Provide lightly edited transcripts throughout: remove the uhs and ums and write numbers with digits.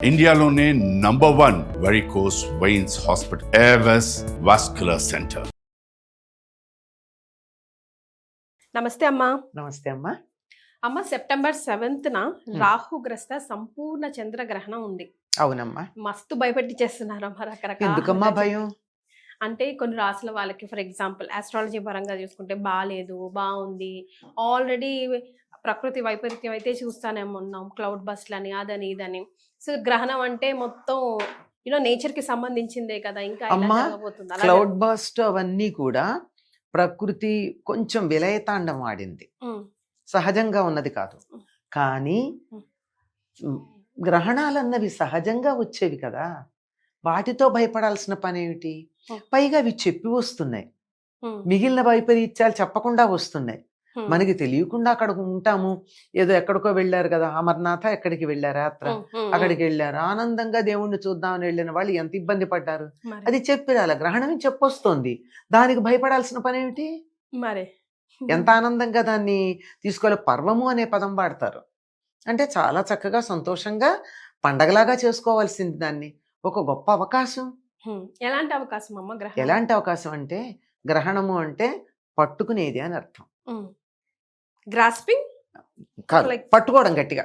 ఇండియాలోనే #1 varicose veins hospital Avis vascular centre. నమస్తే అమ్మా. నమస్తే అమ్మా. అమ్మ, సెప్టెంబర్ 7న రాహుగ్రస్త సంపూర్ణ చంద్రగ్రహణం ఉంది. అవునమ్మా. మస్తు భయపెట్టించేస్తున్నారు అమ్మ ఎందుకమ్మా రకరకాల. భయం? అంటే కొన్ని రాసుల వాళ్ళకి ఫర్ ఎగ్జాంపుల్ ఆస్ట్రాలజీ పరంగా చూసుకుంటే బాగాలేదు, బాగుంది, ఆల్రెడీ ప్రకృతి వైపరీత్యం అయితే చూస్తానే ఉన్నాం, క్లౌడ్ బస్ట్లని అదని ఇదని. సో గ్రహణం అంటే మొత్తం నేచర్ కి సంబంధించిందే కదా, ఇంకా ఇలా అమ్మా, జరగబోతుంది. అలాగే క్లౌడ్ బస్ట్ అవన్నీ కూడా ప్రకృతి కొంచెం విలయతాండం ఆడింది, ఉమ్, సహజంగా ఉన్నది కాదు. కానీ ఉమ్, గ్రహణాలన్నవి సహజంగా వచ్చేవి కదా, వాటితో భయపడాల్సిన పని ఏమిటి? పైగా అవి చెప్పి వస్తున్నాయి, ఉమ్, మిగిలిన వైపరీత్యాలు చెప్పకుండా వస్తున్నాయి. ఉమ్, మనకి తెలియకుండా అక్కడ ఉంటాము, ఏదో ఎక్కడికో వెళ్ళారు కదా, అమర్నాథ ఎక్కడికి వెళ్ళారు యాత్ర, ఉమ్, ఉమ్, అక్కడికి వెళ్ళారు, ఆనందంగా దేవుణ్ణి చూద్దామని వెళ్ళిన వాళ్ళు ఎంత ఇబ్బంది పడ్డారు. మరి అది చెప్పిరాల, గ్రహణం చెప్పొస్తోంది, దానికి భయపడాల్సిన పని ఏమిటి? మరి ఎంత ఆనందంగా దాన్ని తీసుకోవాలి. పర్వము అనే పదం వాడతారు అంటే చాలా చక్కగా సంతోషంగా పండగలాగా చేసుకోవాల్సింది దాన్ని. ఒక గొప్ప అవకాశం. ఎలాంటి అవకాశం అమ్మ గ్రహణం? ఎలాంటి అవకాశం అంటే, గ్రహణము అంటే పట్టుకునేది అని అర్థం. గ్రాస్పింగ్ కాదు, Like- పట్టుకోవడం గట్టిగా.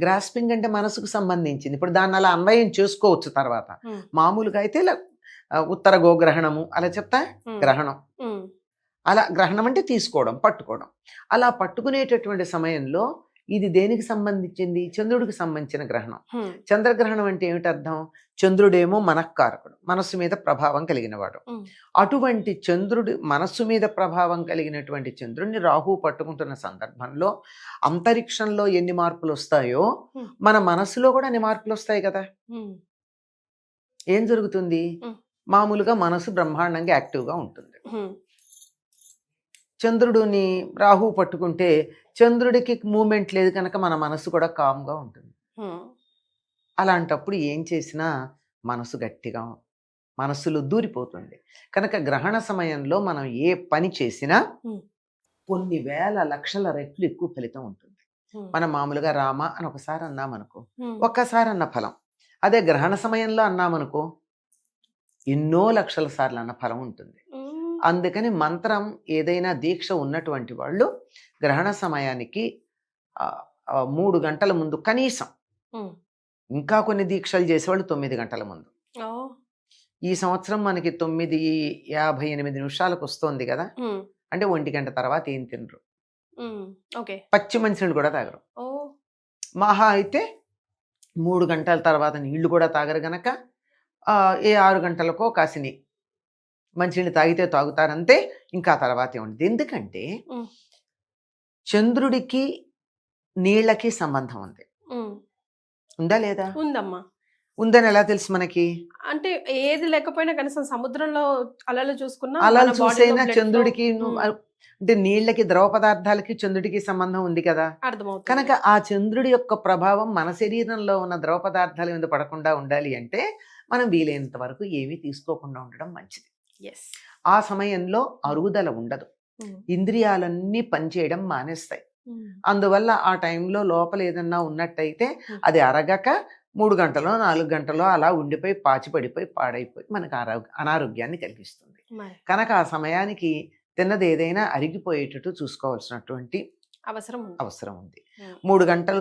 గ్రాస్పింగ్ అంటే మనసుకు సంబంధించింది. ఇప్పుడు దాన్ని అలా అన్వయం చేసుకోవచ్చు తర్వాత. మామూలుగా అయితే ఉత్తర గోగ్రహణము అలా చెప్తా, గ్రహణం అలా. గ్రహణం అంటే తీసుకోవడం, పట్టుకోవడం. అలా పట్టుకునేటటువంటి సమయంలో ఇది దేనికి సంబంధించింది? చంద్రుడికి సంబంధించిన గ్రహణం. చంద్రగ్రహణం అంటే ఏమిటి అర్థం? చంద్రుడేమో మనఃకారకుడు, మనస్సు మీద ప్రభావం కలిగినవాడు. అటువంటి చంద్రుడి మనస్సు మీద ప్రభావం కలిగినటువంటి చంద్రుడిని రాహు పట్టుకుంటున్న సందర్భంలో అంతరిక్షంలో ఎన్ని మార్పులు వస్తాయో మన మనస్సులో కూడా అన్ని మార్పులు వస్తాయి కదా. ఏం జరుగుతుంది? మామూలుగా మనసు బ్రహ్మాండంగా యాక్టివ్గా ఉంటుంది. చంద్రుడిని రాహు పట్టుకుంటే చంద్రుడికి మూమెంట్ లేదు కనుక మన మనసు కూడా కామ్గా ఉంటుంది. అలాంటప్పుడు ఏం చేసినా మనసు గట్టిగా, మనసులో దూరిపోతుంది. కనుక గ్రహణ సమయంలో మనం ఏ పని చేసినా కొన్ని వేల లక్షల రెట్లు ఎక్కువ ఫలితం ఉంటుంది. మనం మామూలుగా రామ అని ఒకసారి అన్నామనుకో, ఒక్కసారి అన్న ఫలం. అదే గ్రహణ సమయంలో అన్నామనుకో, ఎన్నో లక్షల సార్లు అన్న ఫలం ఉంటుంది. అందుకని మంత్రం ఏదైనా దీక్ష ఉన్నటువంటి వాళ్ళు గ్రహణ సమయానికి 3 గంటల ముందు కనీసం, ఇంకా కొన్ని దీక్షలు చేసేవాళ్ళు 9 గంటల ముందు. ఈ సంవత్సరం మనకి 9:58 వస్తోంది కదా, అంటే 1 గంట తర్వాత ఏం తినరు, పచ్చి మంచినీళ్ళు కూడా తాగరు. మహా అయితే 3 గంటల తర్వాత నీళ్లు కూడా తాగరు గనక 6 గంటలకో కాసిని మంచినీళ్ళు తాగితే తాగుతారంతే, ఇంకా తర్వాత ఏముండదు. ఎందుకంటే చంద్రుడికి నీళ్ళకి సంబంధం ఉంది. ఉందా లేదా? ఉందమ్మా. ఉందని ఎలా తెలుసు మనకి? అంటే ఏది లేకపోయినా కనీసం సముద్రంలో అలలు చూసుకున్నా, అలా చూసైనా చంద్రుడికి అంటే నీళ్ళకి, ద్రవ పదార్థాలకి చంద్రుడికి సంబంధం ఉంది కదా. అర్థమవుతుంది. కనుక ఆ చంద్రుడి యొక్క ప్రభావం మన శరీరంలో ఉన్న ద్రవ పదార్థాల మీద పడకుండా ఉండాలి అంటే మనం వీలైనంత వరకు ఏమీ తీసుకోకుండా ఉండడం మంచిది. ఆ సమయంలో అరుగుదల ఉండదు, ఇంద్రియాలన్నీ పనిచేయడం మానేస్తాయి. అందువల్ల ఆ టైంలో లోపల ఏదన్నా ఉన్నట్టయితే అది అరగక 3 గంటలో 4 గంటలో అలా ఉండిపోయి పాచి పడిపోయి పాడైపోయి మనకు అనారోగ్యాన్ని కలిగిస్తుంది. కనుక ఆ సమయానికి తిన్నది ఏదైనా అరిగిపోయేటట్టు చూసుకోవాల్సినటువంటి అవసరం ఉంది. 3 గంటలు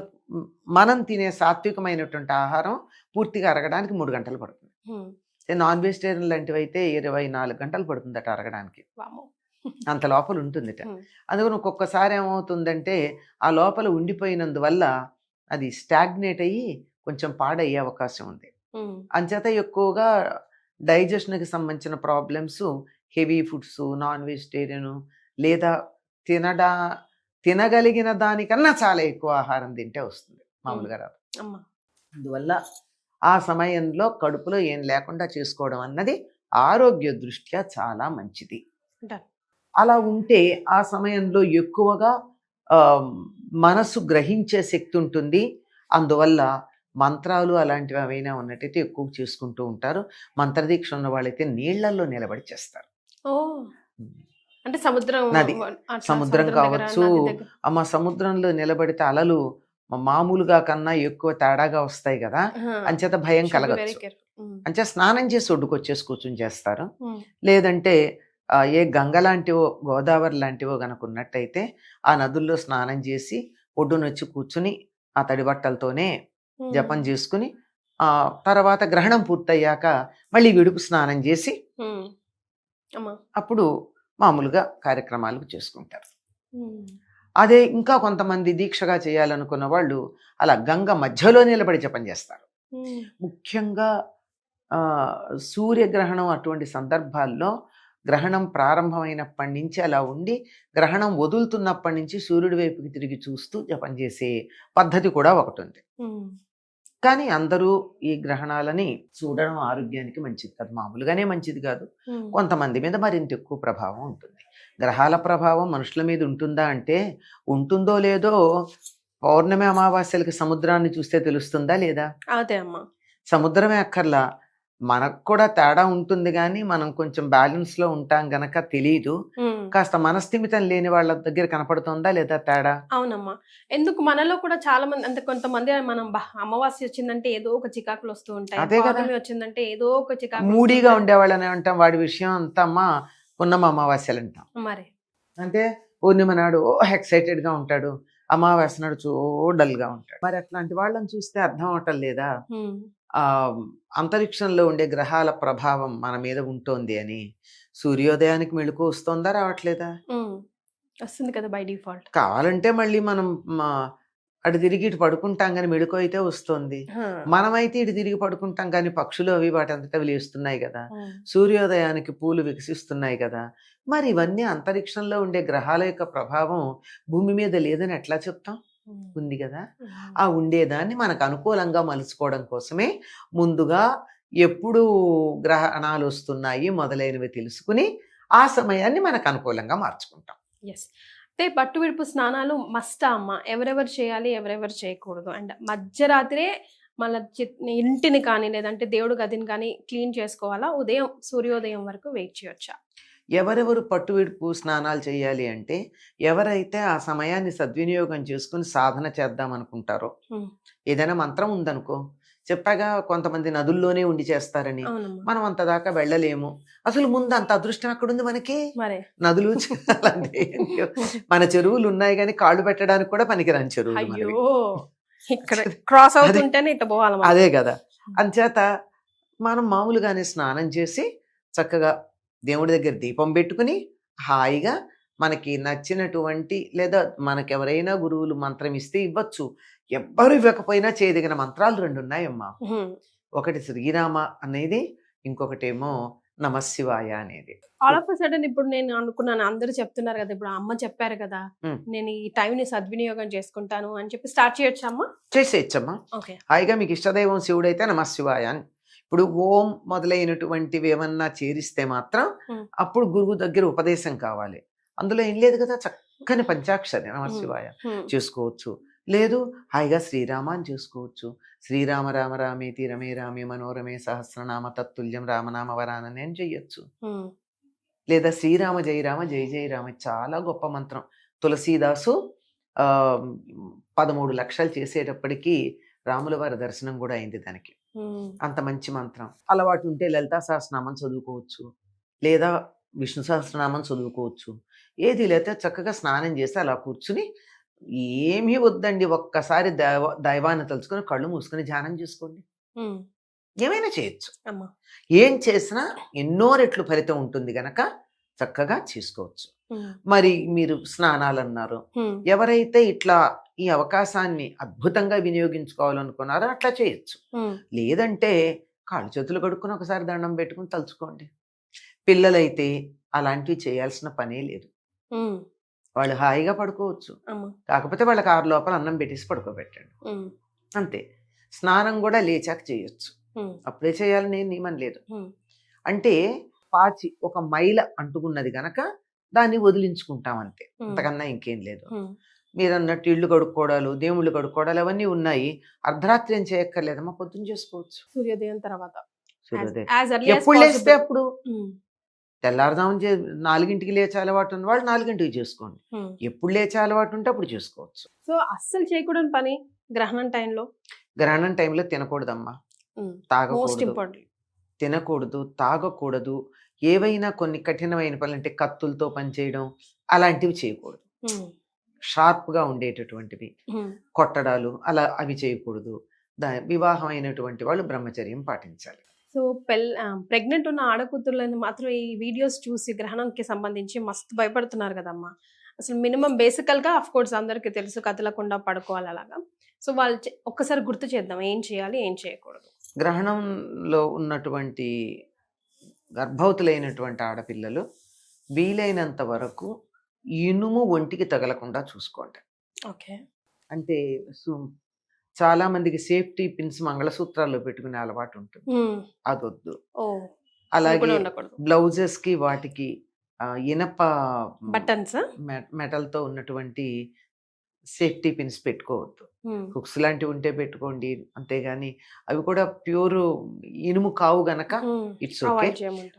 మనం తినే సాత్వికమైనటువంటి ఆహారం పూర్తిగా అరగడానికి 3 గంటలు పడుతుంది. నాన్ వెజిటేరియన్ లాంటివి అయితే 24 గంటలు పడుతుందట అరగడానికి, అంత లోపల ఉంటుందిట. అందుకని ఒక్కొక్కసారి ఏమవుతుందంటే ఆ లోపల ఉండిపోయినందువల్ల అది స్టాగ్నేట్ అయ్యి కొంచెం పాడయ్యే అవకాశం ఉంది. అంచేత ఎక్కువగా డైజెషన్కి సంబంధించిన problems, heavy foods, non vegetarian లేదా తినగలిగిన దానికన్నా చాలా ఎక్కువ ఆహారం తింటే వస్తుంది, మామూలుగా రాదు. అందువల్ల ఆ సమయంలో కడుపులో ఏం లేకుండా చేసుకోవడం అన్నది ఆరోగ్య దృష్ట్యా చాలా మంచిది. అలా ఉంటే ఆ సమయంలో ఎక్కువగా మనసు గ్రహించే శక్తి ఉంటుంది. అందువల్ల మంత్రాలు అలాంటివి ఏవైనా ఉన్నట్టయితే ఎక్కువ చేసుకుంటూ ఉంటారు. మంత్రదీక్ష ఉన్న వాళ్ళైతే నీళ్లలో నిలబడి చేస్తారు. అంటే సముద్రం నది, సముద్రం కావచ్చు అమ్మ, సముద్రంలో నిలబడితే అలలు మామూలుగా కన్నా ఎక్కువ తేడాగా వస్తాయి కదా, అంచేత భయం వెరీ కలగచ్చు. కేర్. అంచేత స్నానం చేసి ఒడ్డుకొచ్చేసి కూర్చుని చేస్తారు. లేదంటే ఏ గంగ లాంటివో గోదావరి లాంటివో గనక ఉన్నట్టయితే ఆ నదుల్లో స్నానం చేసి ఒడ్డునొచ్చి కూర్చుని ఆ తడి బట్టలతోనే జపం చేసుకుని తర్వాత గ్రహణం పూర్తయ్యాక మళ్ళీ విడుపు స్నానం చేసి అప్పుడు మామూలుగా కార్యక్రమాలు చేసుకుంటారు. అదే ఇంకా కొంతమంది దీక్షగా చేయాలనుకున్న వాళ్ళు అలా గంగ మధ్యలో నిలబడి జపం చేస్తారు. ముఖ్యంగా సూర్యగ్రహణం అటువంటి సందర్భాల్లో గ్రహణం ప్రారంభమైనప్పటి నుంచి అలా ఉండి గ్రహణం వదులుతున్నప్పటి నుంచి సూర్యుడి వైపుకి తిరిగి చూస్తూ జపం చేసే పద్ధతి కూడా ఒకటి ఉంది. కానీ అందరూ ఈ గ్రహణాలని చూడడం ఆరోగ్యానికి మంచిది కాదు, మామూలుగానే మంచిది కాదు. కొంతమంది మీద మరింత ఎక్కువ ప్రభావం ఉంటుంది. గ్రహాల ప్రభావం మనుషుల మీద ఉంటుందా అంటే, ఉంటుందో లేదో పౌర్ణమి అమావాస్యలకి సముద్రాన్ని చూస్తే తెలుస్తుందా లేదా? అదే అమ్మా, సముద్రమే అక్కర్లా, మనకు కూడా తేడా ఉంటుంది కానీ మనం కొంచెం బ్యాలెన్స్ లో ఉంటాం గనక తెలియదు. కాస్త మనస్థిమితం లేని వాళ్ళ దగ్గర కనపడుతుందా లేదా తేడా? అవునమ్మా. ఎందుకు మనలో కూడా చాలా మంది, అంటే కొంతమంది మనం అమావాస్య వచ్చిందంటే ఏదో ఒక చికాకులు వస్తూ ఉంటాయి, అదే కదా, పౌర్ణమి వచ్చిందంటే ఏదో ఒక చికాకు, మూడీగా ఉండేవాళ్ళని అంటాం. వాడి విషయం అంతా అమ్మా పున్నమ అమావాస్యలు అంటాం. మరి అంటే పూర్ణిమ నాడు ఎక్సైటెడ్ గా ఉంటాడు, అమావాస్య నాడు డల్ గా ఉంటాడు. మరి అట్లాంటి వాళ్ళని చూస్తే అర్థం అవటం లేదా అంతరిక్షంలో ఉండే గ్రహాల ప్రభావం మన మీద ఉంటుంది అని? సూర్యోదయానికి మెళుకు వస్తుందా రావట్లేదా? వస్తుంది కదా బై డిఫాల్ట్. కావాలంటే మళ్ళీ మనం అటు తిరిగి ఇటు పడుకుంటాం కానీ మెళుకు అయితే వస్తుంది. మనమైతే ఇటు తిరిగి పడుకుంటాం కానీ పక్షులు అవి వాటి అంతటా లేస్తున్నాయి కదా, సూర్యోదయానికి పూలు వికసిస్తున్నాయి కదా. మరి ఇవన్నీ అంతరిక్షంలో ఉండే గ్రహాల యొక్క ప్రభావం భూమి మీద లేదని ఎట్లా చెప్తాం? ఉంది కదా. ఆ ఉండేదాన్ని మనకు అనుకూలంగా మలుచుకోవడం కోసమే ముందుగా ఎప్పుడు గ్రహణాలు వస్తున్నాయి మొదలైనవి తెలుసుకుని ఆ సమయాన్ని మనకు అనుకూలంగా మార్చుకుంటాం. ఎస్. అయితే బట్టు విడుపు స్నానాలు మస్టా అమ్మ? ఎవరెవరు చేయాలి, ఎవరెవరు చేయకూడదు? అండ్ మధ్యరాత్రే మళ్ళీ ఇంటిని కానీ లేదంటే దేవుడు గదిని కానీ క్లీన్ చేసుకోవాలా? ఉదయం సూర్యోదయం వరకు వెయిట్ చేయొచ్చా? ఎవరెవరు పట్టు విడుపు స్నానాలు చేయాలి అంటే, ఎవరైతే ఆ సమయాన్ని సద్వినియోగం చేసుకుని సాధన చేద్దాం అనుకుంటారో, ఏదైనా మంత్రం ఉందనుకో, చెప్పాగా కొంతమంది నదుల్లోనే ఉండి చేస్తారని, మనం అంత దాకా వెళ్ళలేము. అసలు ముందు అంత అదృష్టం ఎక్కడుంది మనకి? నదులు మన చెరువులు ఉన్నాయి కానీ కాళ్ళు పెట్టడానికి కూడా పనికిరాని చెరువులు. అదే కదా. అంచేత మనం మామూలుగానే స్నానం చేసి చక్కగా దేవుడి దగ్గర దీపం పెట్టుకుని హాయిగా మనకి నచ్చినటువంటి, లేదా మనకెవరైనా గురువులు మంత్రం ఇస్తే ఇవ్వచ్చు, ఎవ్వరు ఇవ్వకపోయినా చేయదగిన మంత్రాలు 2 ఉన్నాయమ్మా. ఒకటి శ్రీరామ అనేది, ఇంకొకటేమో నమశివాయ అనేది. ఆల్ ఆఫ్ సడన్ ఇప్పుడు నేను అనుకున్నాను, అందరూ చెప్తున్నారు కదా, ఇప్పుడు అమ్మ చెప్పారు కదా, నేను ఈ టైం ని సద్వినియోగం చేసుకుంటాను అని చెప్పి స్టార్ట్ చేయొచ్చా అమ్మా? చేసేయచ్చమ్మా. హాయిగా మీకు ఇష్టదైవం శివుడైతే నమశివాయ అని, ఇప్పుడు ఓం మొదలైనటువంటివి ఏమన్నా చేరిస్తే మాత్రం అప్పుడు గురువు దగ్గర ఉపదేశం కావాలి. అందులో ఏం లేదు కదా, చక్కని పంచాక్షరి నమశివాయ చేసుకోవచ్చు. లేదు హాయిగా శ్రీరామ అని చేసుకోవచ్చు. శ్రీరామ రామ రామేతి రమే రామే మనోరమే సహస్రనామ తత్తుల్యం రామనామ వరానని అని చెయ్యొచ్చు. లేదా శ్రీరామ జయ రామ జయ జయ రామ, చాలా గొప్ప మంత్రం. తులసీదాసు 13 లక్షలు చేసేటప్పటికి రాముల వారి దర్శనం కూడా అయింది దానికి. అంత మంచి మంత్రం. అలవాటు ఉంటే లలితా సహస్రనామం చదువుకోవచ్చు, లేదా విష్ణు సహస్రనామం చదువుకోవచ్చు. ఏది లేకపోతే చక్కగా స్నానం చేసి అలా కూర్చుని, ఏమీ వద్దండి, ఒక్కసారి దైవాన్ని తలుచుకొని కళ్ళు మూసుకొని ధ్యానం చేసుకోండి. ఏమైనా చేయొచ్చు. ఏం చేసినా ఎన్నో రెట్లు ఫలితం ఉంటుంది గనక చక్కగా చేసుకోవచ్చు. మరి మీరు స్నానాలు అన్నారు, ఎవరైతే ఇట్లా ఈ అవకాశాన్ని అద్భుతంగా వినియోగించుకోవాలనుకున్నారో అట్లా చేయొచ్చు. లేదంటే కాళ్ళు చేతులు కడుక్కుని ఒకసారి దండం పెట్టుకుని తలుచుకోండి. పిల్లలైతే అలాంటివి చేయాల్సిన పనే లేదు, వాళ్ళు హాయిగా పడుకోవచ్చు. కాకపోతే వాళ్ళకి 6 లోపల అన్నం పెట్టేసి పడుకోబెట్టండి, అంతే. స్నానం కూడా లేచాక చేయొచ్చు, అప్పుడే చేయాలని నియమం లేదు. అంటే పాచి ఒక మైల అంటుకున్నది గనక దాన్ని వదిలించుకుంటాం అంతే, అంతకన్నా ఇంకేం లేదు. మీరు అన్నట్టు ఇళ్ళు కడుక్కోవడాలు, దేవుళ్ళు కడుక్కోవడాలు అవన్నీ ఉన్నాయి. అర్ధరాత్రి ఏం చేయక్కర్లేదమ్మా, పొద్దున్న చేసుకోవచ్చు. సూర్యోదయం తర్వాత, సూర్యోదయం ఎప్పుడు లేస్తే అప్పుడు. తెల్లారుదాం 4ంటికి లేచే అలవాటు ఉన్న వాళ్ళు 4ంటికి చేసుకోండి, ఎప్పుడు లేచే అలవాటు ఉంటే అప్పుడు చేసుకోవచ్చు. సో అస్సలు చేయకూడని పని గ్రహణం టైంలో గ్రహణం టైంలో తినకూడదమ్మా, మోస్ట్ తాగకూడదు, ఇంపార్టెంట్. తినకూడదు, తాగకూడదు. ఏవైనా కొన్ని కఠినమైన పనులు అంటే కత్తులతో పనిచేయడం అలాంటివి చేయకూడదు. షార్ప్గా ఉండేటటువంటివి, కొట్టడాలు అలా అవి చేయకూడదు. వివాహం అయినటువంటి వాళ్ళు బ్రహ్మచర్యం పాటించాలి. సో ప్రెగ్నెంట్ ఉన్న ఆడకూతుర్లను మాత్రం ఈ వీడియోస్ చూసి గ్రహణంకి సంబంధించి మస్తు భయపడుతున్నారు కదమ్మా. అసలు మినిమం బేసికల్గా అఫ్ కోర్స్ అందరికీ తెలుసు కదలకుండా పడుకోవాలి అలాగా. సో వాళ్ళు ఒక్కసారి గుర్తు చేద్దాం ఏం చేయాలి ఏం చేయకూడదు. గ్రహణంలో ఉన్నటువంటి గర్భవతులైనటువంటి ఆడపిల్లలు వీలైనంత వరకు ఇనుము ఒంటికి తగలకుండా చూసుకోండి. ఓకే. అంటే చాలా మందికి సేఫ్టీ పిన్స్ మంగళసూత్రాల్లో పెట్టుకునే అలవాటు ఉంటుంది, అదొద్దు. అలాగే బ్లౌజెస్ కి వాటికి ఇనప బటన్స్ మెటల్తో ఉన్నటువంటి సేఫ్టీ పిన్స్ పెట్టుకోవద్దు. హుక్స్ లాంటివి ఉంటే పెట్టుకోండి, అంతేగాని అవి కూడా ప్యూర్ ఇనుము కావు గనక ఇట్స్ ఓకే.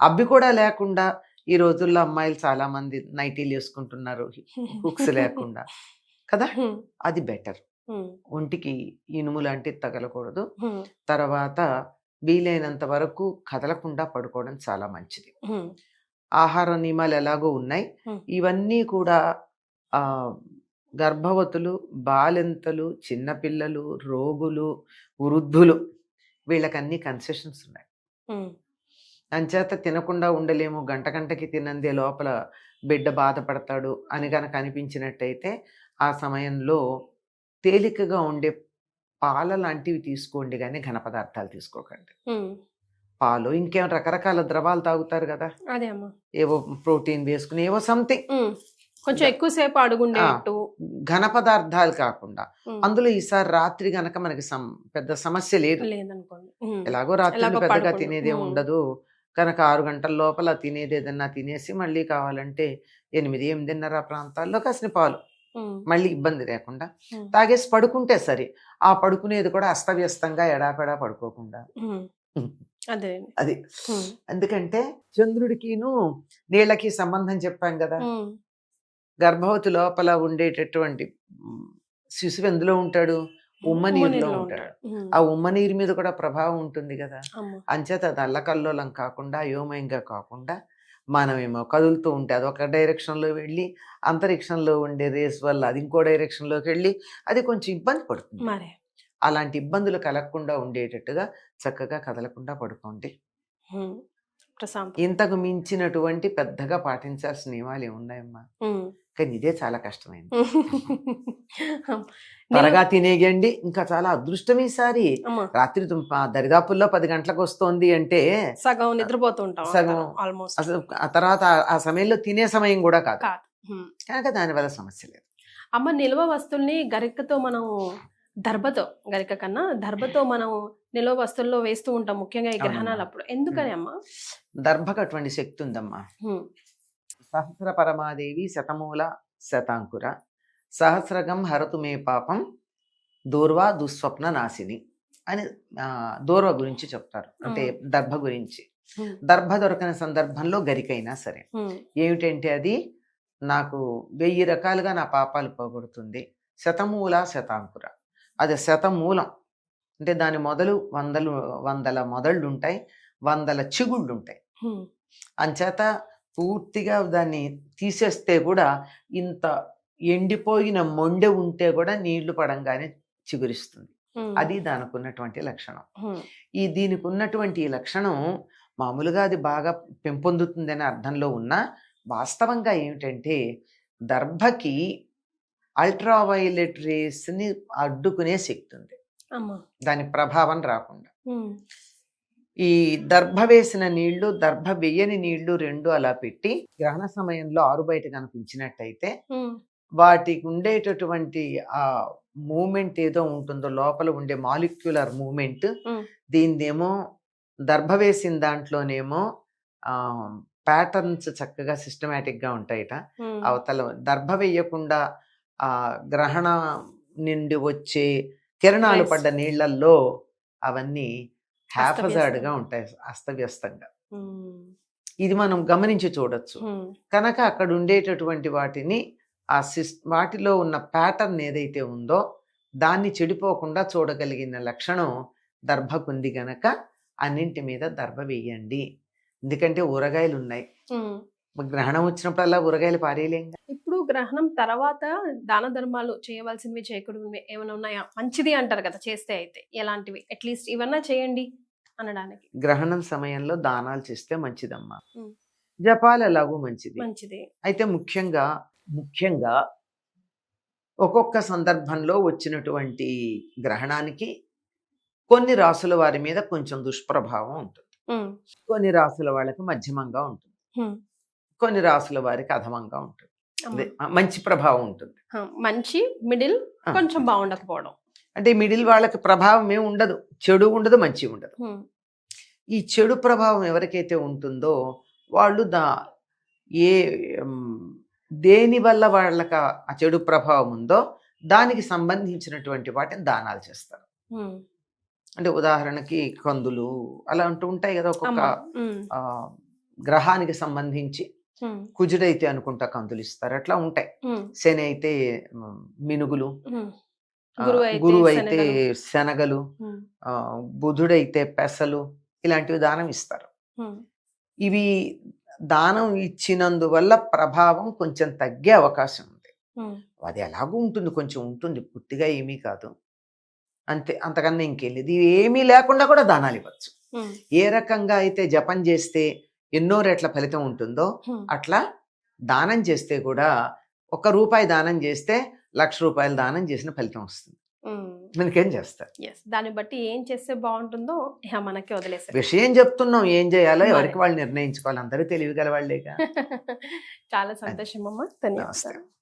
అవి కూడా లేకుండా ఈ రోజుల్లో అమ్మాయిలు చాలా మంది నైటీలు వేసుకుంటున్నారు హుక్స్ లేకుండా కదా, అది బెటర్. ఒంటికి ఇనుము లాంటివి తగలకూడదు. తర్వాత వీలైనంత వరకు కదలకుండా పడుకోవడం చాలా మంచిది. ఆహార నియమాలు ఎలాగో ఉన్నాయి, ఇవన్నీ కూడా గర్భవతులు, బాలింతలు, చిన్నపిల్లలు, రోగులు, వృద్ధులు వీళ్ళకన్నీ కన్సెషన్స్ ఉన్నాయి. అంచేత తినకుండా ఉండలేము, గంటకి తినందే లోపల బిడ్డ బాధపడతాడు అని కనుక అనిపించినట్టయితే ఆ సమయంలో తేలికగా ఉండే పాల లాంటివి తీసుకోండి, కానీ ఘన పదార్థాలు తీసుకోకండి. పాలు ఇంకేం రకరకాల ద్రవాలు తాగుతారు కదా, ఏవో ప్రోటీన్ వేసుకుని ఏవో సంథింగ్ కొంచెం ఎక్కువసేపు అడుగుండేట్టు ఘన పదార్థాలు కాకుండా. అందులో ఈసారి రాత్రి గనక మనకి పెద్ద సమస్య లేదు, ఎలాగో రాత్రి పెద్దగా తినేదే ఉండదు కనుక 6 గంటల లోపల తినేది ఏదన్నా తినేసి మళ్ళీ కావాలంటే 8, 8:30 ప్రాంతాల్లో కాసిన పాలు మళ్ళీ ఇబ్బంది లేకుండా తాగేసి పడుకుంటే సరే. ఆ పడుకునేది కూడా అస్తవ్యస్తంగా ఎడాపెడా పడుకోకుండా. అది ఎందుకంటే చంద్రుడికిను నీళ్ళకి సంబంధం చెప్పాం కదా. గర్భవతి లోపల ఉండేటటువంటి శిశువు ఎందులో ఉంటాడు, ఉమ్మ నీరులో ఉంటాడు. ఆ ఉమ్మ నీరు మీద కూడా ప్రభావం ఉంటుంది కదా. అంచేత అది అల్లకల్లోలం కాకుండా అయోమయంగా కాకుండా మనమేమో కదులుతూ ఉంటే అది ఒక డైరెక్షన్లో వెళ్ళి అంతరిక్షంలో ఉండే రేస్ వల్ల అది ఇంకో డైరెక్షన్లోకి వెళ్ళి అది కొంచెం ఇబ్బంది పడుతుంది. అలాంటి ఇబ్బందులు కలగకుండా ఉండేటట్టుగా చక్కగా కదలకుండా పడుకోండి. ఇంతకు మించినటువంటి పెద్దగా పాటించాల్సిన నియమాలు ఏమున్నాయమ్మా, కానీ ఇదే చాలా కష్టమైంది. త్వరగా తినేయండి. ఇంకా చాలా అదృష్టం ఈసారి రాత్రి దరిదాపుల్లో 10 గంటలకు వస్తోంది అంటే సగం నిద్రపోతుంటాం, సగం అసలు ఆ తర్వాత ఆ సమయంలో తినే సమయం కూడా కాదు కనుక దానివల్ల సమస్య లేదు. అమ్మ నిల్వ వస్తువుల్ని గరికతో మనం దర్భతో మనం నిల్వ వస్తువుల్లో వేస్తూ ఉంటాం, ముఖ్యంగా ఈ గ్రహణాలు అప్పుడు. ఎందుకని అమ్మా? దర్భకు అటువంటి శక్తి ఉందమ్మా. సహస్ర పరమాదేవి శతమూల శతాంకుర సహస్రగం హరతు మే పాపం దూర్వా దుస్వప్న నాశిని అని దూర్వ గురించి చెప్తారు, అంటే దర్భ గురించి. దర్భ దొరకని సందర్భంలో గరికైనా సరే ఏమిటంటే అది నాకు 1000 రకాలుగా నా పాపాలు పోగొడుతుంది. శతమూల శతాంకుర, అది శతమూలం అంటే దాని మొదలు 100 మొదళ్ళు ఉంటాయి, 100 చిగుళ్ళు ఉంటాయి. అంచేత పూర్తిగా దాన్ని తీసేస్తే కూడా ఇంత ఎండిపోయిన మొండె ఉంటే కూడా నీళ్లు పడంగానే చిగురిస్తుంది. అది దానికి ఉన్నటువంటి లక్షణం. దీనికి ఉన్నటువంటి ఈ లక్షణం మామూలుగా అది బాగా పెంపొందుతుందనే అర్థంలో ఉన్న వాస్తవంగా ఏమిటంటే దర్భకి అల్ట్రావైలెట్ రేస్ ని అడ్డుకునే శక్తి ఉంది, దాని ప్రభావం రాకుండా. ఈ దర్భ వేసిన నీళ్లు, దర్భ వేయని నీళ్లు 2 అలా పెట్టి గ్రహణ సమయంలో ఆరుబయట కనిపించినట్టయితే వాటికి ఉండేటటువంటి ఆ మూమెంట్ ఏదో ఉంటుందో లోపల ఉండే మాలిక్యులర్ మూమెంట్, దీన్నేమో దర్భ వేసిన దాంట్లోనేమో ప్యాటర్న్స్ చక్కగా సిస్టమేటిక్ గా ఉంటాయిట. అవతల దర్భ వేయకుండా ఆ గ్రహణ నుండి వచ్చే కిరణాలు పడ్డ నీళ్లల్లో అవన్నీ హ్యాఫజార్డ్గా ఉంటాయి, అస్తవ్యస్తంగా. ఇది మనం గమనించి చూడొచ్చు. కనుక అక్కడ ఉండేటటువంటి వాటిని వాటిలో ఉన్న ప్యాటర్న్ ఏదైతే ఉందో దాన్ని చెడిపోకుండా చూడగలిగిన లక్షణం దర్భకుంది గనక అన్నింటి మీద దర్భ వేయండి. ఎందుకంటే ఊరగాయలు ఉన్నాయి, ఉమ్. గ్రహణం వచ్చినప్పుడల్లా ఊరగాయలు పారేయలేం. ఇప్పుడు గ్రహణం తర్వాత దాన ధర్మాలు చేయవలసినవి చేయకూడనివి ఏమైనా ఉన్నాయా? మంచిది అంటారు కదా చేస్తే, అయితే ఎలాంటివి అట్లీస్ట్ ఇవన్నా చేయండి అనడానికి? గ్రహణం సమయంలో దానాలు చేస్తే మంచిదమ్మా. ఉమ్. జపాలు ఎలాగో మంచిది. మంచిది. అయితే ముఖ్యంగా ఒక్కొక్క సందర్భంలో వచ్చినటువంటి గ్రహణానికి కొన్ని రాసుల వారి మీద కొంచెం దుష్ప్రభావం ఉంటుంది, ఉమ్. కొన్ని రాసుల వాళ్ళకి మధ్యమంగా ఉంటుంది, ఉమ్. కొన్ని రాసుల వారికి అధమంగా ఉంటుంది. అమ్మ. అదే మంచి ప్రభావం ఉంటుంది. మంచి మిడిల్, ఆ. కొంచెం బాగుండకపోవడం. అంటే మిడిల్ వాళ్ళకి ప్రభావం ఏమి ఉండదు, చెడు ఉండదు, మంచి ఉండదు. ఉమ్. ఈ చెడు ప్రభావం ఎవరికైతే ఉంటుందో వాళ్ళు ఏ దేని వల్ల వాళ్ళకి ఆ చెడు ప్రభావం ఉందో దానికి సంబంధించినటువంటి వాటిని దానాలు చేస్తారు. ఉమ్. అంటే ఉదాహరణకి కందులు అలా అంటూ ఉంటాయి కదా, ఒక్కొక్క అమ్మ. ఉమ్. ఆ, గ్రహానికి సంబంధించి. ఉమ్. కుజుడైతే అనుకుంటా కందులు ఇస్తారు, అట్లా ఉంటాయి. ఉమ్. శని అయితే మినుగులు, ఉమ్. గురువు అయితే శనగలు, ఉమ్. బుధుడైతే పెసలు, ఇలాంటివి దానం ఇస్తారు. ఉమ్. ఇవి దానం ఇచ్చినందువల్ల ప్రభావం కొంచెం తగ్గే అవకాశం ఉంది. ఉమ్. అది ఎలాగూ ఉంటుంది, కొంచెం ఉంటుంది, పూర్తిగా ఏమీ కాదు, అంతే, అంతకన్నా ఇంకేం లేదు. ఇవి ఏమీ లేకుండా కూడా దానాలు ఇవ్వచ్చు. ఉమ్. ఏ రకంగా అయితే జపం చేస్తే ఎన్నో రెట్ల ఫలితం ఉంటుందో ఉమ్. అట్లా దానం చేస్తే కూడా ₹1 దానం చేస్తే ₹1,00,000 దానం చేసిన ఫలితం వస్తుంది. ఉమ్. మనకేం చేస్తారు. Yes. దాన్ని బట్టి ఏం చేస్తే బాగుంటుందో ఇక మనకి వదిలేసారు. విషయం చెప్తున్నాం, ఏం చేయాలో మరి. ఎవరికి వాళ్ళు నిర్ణయించుకోవాలి, అందరూ తెలివిగల వాళ్ళేగా. చాలా సంతోషం అమ్మా, ధన్యవాదాలు. నమస్తే.